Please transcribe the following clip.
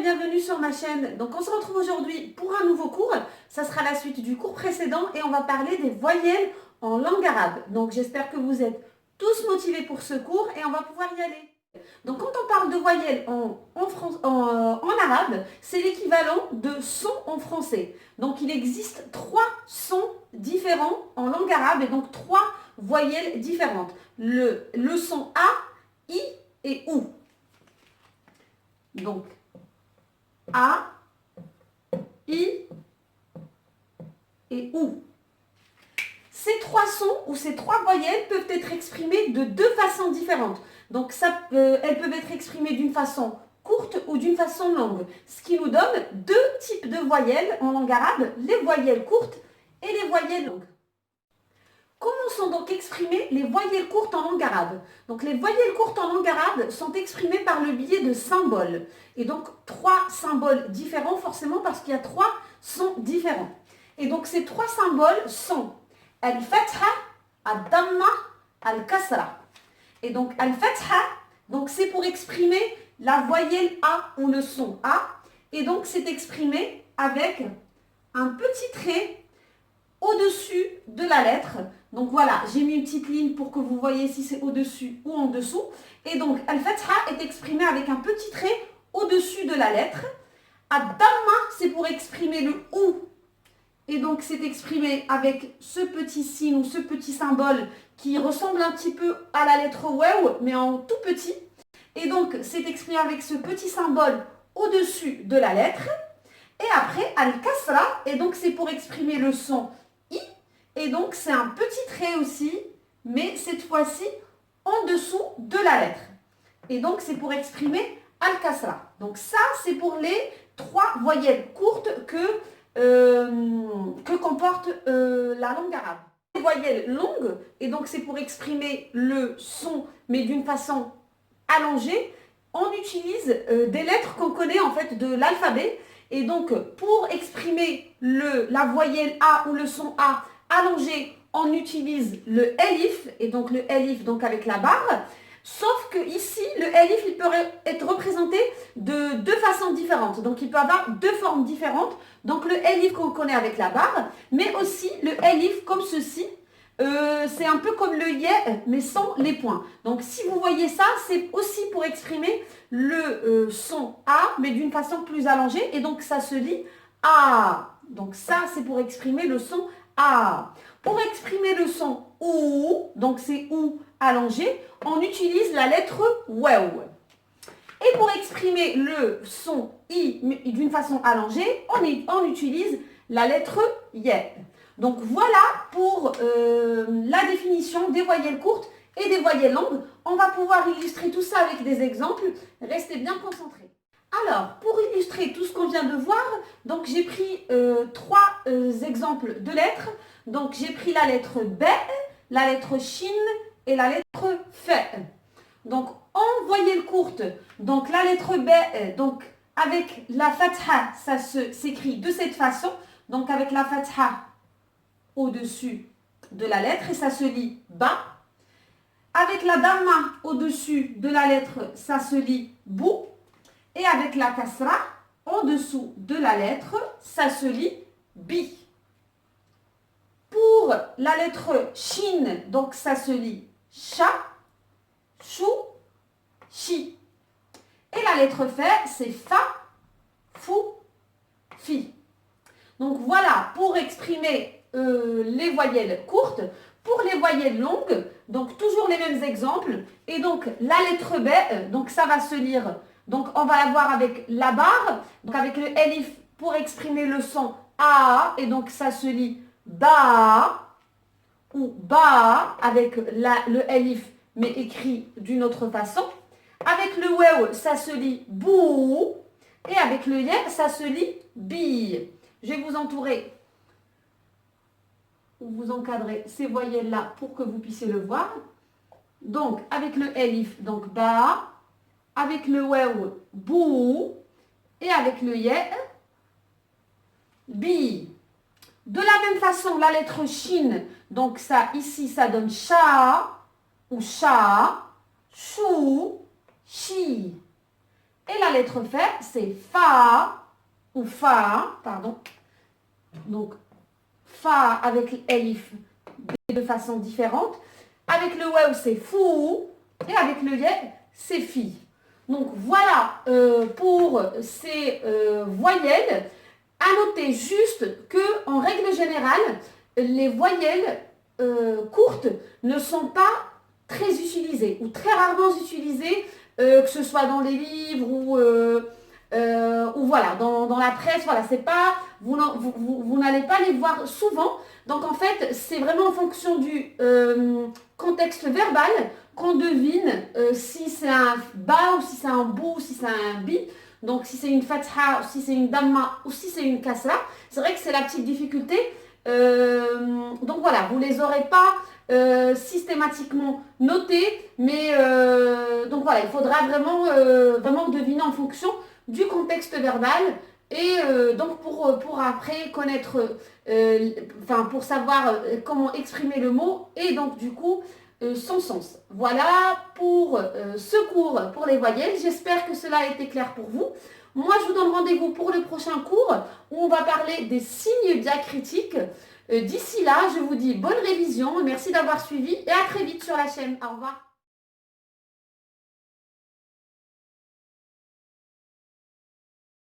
bienvenue sur ma chaîne. Donc on se retrouve aujourd'hui pour un nouveau cours. Ça sera la suite du cours précédent et on va parler des voyelles en langue arabe. Donc j'espère que vous êtes tous motivés pour ce cours et on va pouvoir y aller. Donc quand on parle de voyelles en arabe, c'est l'équivalent de son en français. Donc il existe 3 sons différents en langue arabe et donc 3 voyelles différentes. Le son A, I et OU. Donc, A, I et OU. Ces 3 sons ou ces 3 voyelles peuvent être exprimées de 2 façons différentes. Donc, elles peuvent être exprimées d'une façon courte ou d'une façon longue. Ce qui nous donne 2 types de voyelles en langue arabe, les voyelles courtes et les voyelles longues. Comment sont donc exprimées les voyelles courtes en langue arabe? Donc les voyelles courtes en langue arabe sont exprimées par le biais de symboles. Et donc 3 symboles différents forcément parce qu'il y a 3 sons différents. Et donc ces 3 symboles sont al-fatha, al-damma, al-kasra. Et donc al-fatha, donc c'est pour exprimer la voyelle A ou le son A. Et donc c'est exprimé avec un petit trait au-dessus de la lettre. Donc voilà, j'ai mis une petite ligne pour que vous voyez si c'est au-dessus ou en dessous. Et donc, Al-Fatha est exprimé avec un petit trait au-dessus de la lettre. Ad-Damma, c'est pour exprimer le OU. Et donc, c'est exprimé avec ce petit signe ou ce petit symbole qui ressemble un petit peu à la lettre Waw, mais en tout petit. Et donc, c'est exprimé avec ce petit symbole au-dessus de la lettre. Et après, Al-Kasra, et donc c'est pour exprimer le son I. Et donc, c'est un petit trait aussi, mais cette fois-ci, en dessous de la lettre. Et donc, c'est pour exprimer Al-Kasra. Donc, ça, c'est pour les 3 voyelles courtes que comporte la langue arabe. Les voyelles longues, et donc c'est pour exprimer le son, mais d'une façon allongée, on utilise des lettres qu'on connaît en fait de l'alphabet. Et donc, pour exprimer la voyelle A ou le son A allongé, on utilise le elif, et donc le elif donc avec la barre. Sauf que ici, le elif, il peut être représenté de 2 façons différentes. Donc, il peut avoir 2 formes différentes. Donc, le elif qu'on connaît avec la barre, mais aussi le elif comme ceci. C'est un peu comme le yé, mais sans les points. Donc, si vous voyez ça, c'est aussi pour exprimer le son A, mais d'une façon plus allongée. Et donc, ça se lit A. Donc, ça, c'est pour exprimer le son A. Pour exprimer le son OU, donc c'est OU allongé, on utilise la lettre Waw. Et pour exprimer le son I d'une façon allongée, on utilise la lettre Yé. Donc voilà pour la définition des voyelles courtes et des voyelles longues. On va pouvoir illustrer tout ça avec des exemples. Restez bien concentrés. Alors, pour illustrer tout ce qu'on vient de voir, donc j'ai pris 3 exemples de lettres. Donc j'ai pris la lettre B, la lettre Shin et la lettre F. Donc en voyelle courte, donc la lettre B, donc avec la fatha, ça s'écrit de cette façon. Donc avec la fatha au-dessus de la lettre et ça se lit ba. Avec la damma au-dessus de la lettre, ça se lit bou. Et avec la kasra en dessous de la lettre, ça se lit bi. Pour la lettre shin, donc ça se lit cha, chou, chi. Et la lettre fa, c'est fa, fou, fi. Donc voilà pour exprimer les voyelles courtes. Pour les voyelles longues, donc toujours les mêmes exemples. Et donc la lettre B, donc ça va se lire, donc on va la voir avec la barre, donc avec le elif pour exprimer le son A, et donc ça se lit ba ou ba avec le elif mais écrit d'une autre façon. Avec le waw, ça se lit bou, et avec le yé, ça se lit bi. Je vais vous entourer ou vous encadrer ces voyelles-là pour que vous puissiez le voir. Donc, avec le elif, donc ba, avec le waw, bou, et avec le yé, bi. De la même façon, la lettre shin, donc ça, ici, ça donne cha, ou cha, chou, chi. Et la lettre F, c'est Fa ou Fa, pardon. Donc, Fa avec l'Elif de façon différente. Avec le Waw, c'est Fou. Et avec le Yed, c'est Fi. Donc, voilà pour ces voyelles. À noter juste que, en règle générale, les voyelles courtes ne sont pas très utilisées ou très rarement utilisées, que ce soit dans les livres ou voilà, dans la presse. Voilà, c'est pas, vous n'allez pas les voir souvent. Donc en fait, c'est vraiment en fonction du contexte verbal qu'on devine si c'est un ba ou si c'est un bou ou si c'est un bi. Donc si c'est une fatha, si c'est une damma ou si c'est une kasra, c'est vrai que c'est la petite difficulté. Donc voilà, vous ne les aurez pas systématiquement notés, mais donc voilà, il faudra vraiment deviner en fonction du contexte verbal et donc pour après connaître, enfin pour savoir comment exprimer le mot et donc du coup son sens. Voilà pour ce cours pour les voyelles. J'espère que cela a été clair pour vous. Moi, je vous donne rendez-vous pour le prochain cours où on va parler des signes diacritiques. D'ici là, je vous dis bonne révision. Merci d'avoir suivi et à très vite sur la chaîne. Au revoir.